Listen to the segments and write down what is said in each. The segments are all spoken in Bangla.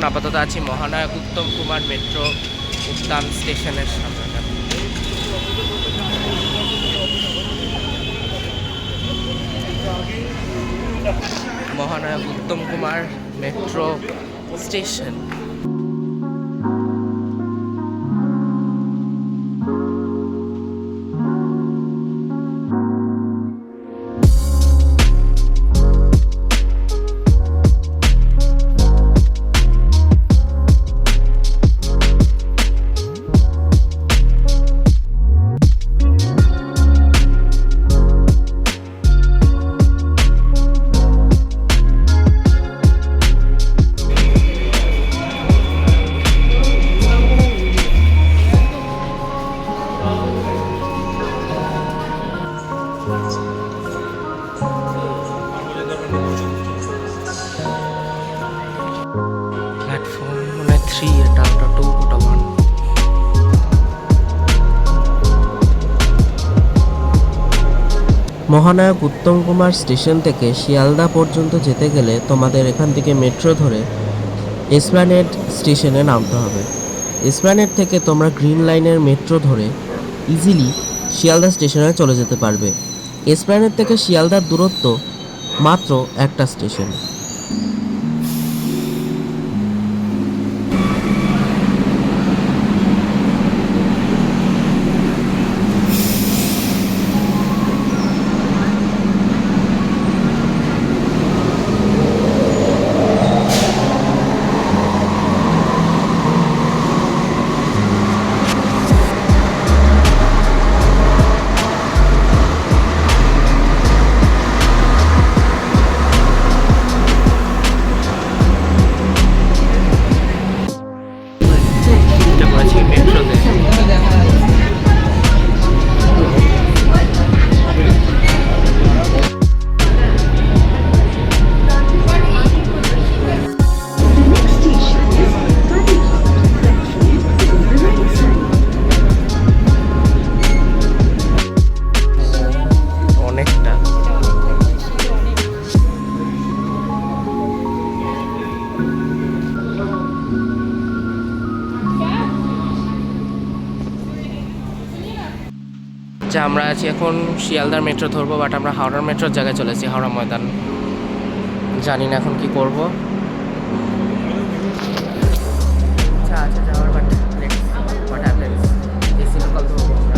এখন আপাতত আছি মহানায়ক উত্তম কুমার মেট্রো উদ্যান স্টেশনের সামনে। মহানায়ক উত্তম কুমার মেট্রো স্টেশন। মহানায়ক উত্তম কুমার স্টেশন থেকে শিয়ালদা পর্যন্ত যেতে গেলে তোমাদের এখান থেকে মেট্রো ধরে এসপ্ল্যানেড স্টেশনে নামতে হবে। এসপ্ল্যানেড থেকে তোমরা গ্রিন লাইনের মেট্রো ধরে ইজিলি শিয়ালদা স্টেশনে চলে যেতে পারবে। এসপ্ল্যানেড থেকে শিয়ালদার দূরত্ব মাত্র একটা স্টেশন। আমরা আছি এখন শিয়ালদার মেট্রো ধরবো, বাট আমরা হাওড়ার মেট্রোর জায়গায় চলেছি, হাওড়া ময়দান। জানি না এখন কি করব। আচ্ছা যাওয়ার but what happens AC local ধরবো আমরা।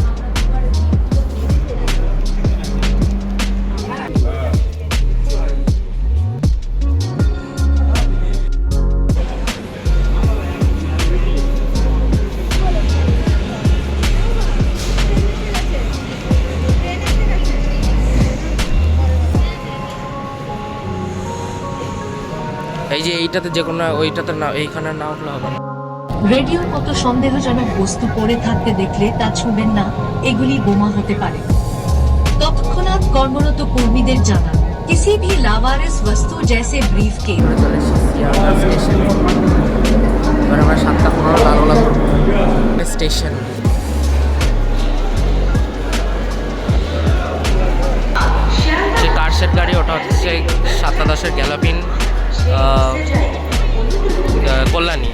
এই যে এইটাতে যে কোনো ওইটাতে না, এইখানে না উঠলে হবে না। রেডিওর মতো সন্দেহজনক বস্তু পড়ে থাকতে দেখলে তা ছুঁবেন না, এগুলি বোমা হতে পারে। তৎক্ষণাৎ কর্মরত কর্মীদের জানান किसी भी लावारिस वस्तु जैसे ब्रीफकेस। আমরা 7:15 লালগোলা স্টেশন। যে কারশেড গাড়ি ওটা হচ্ছে 7:10-এর গ্যালাপিন কল্যাণী।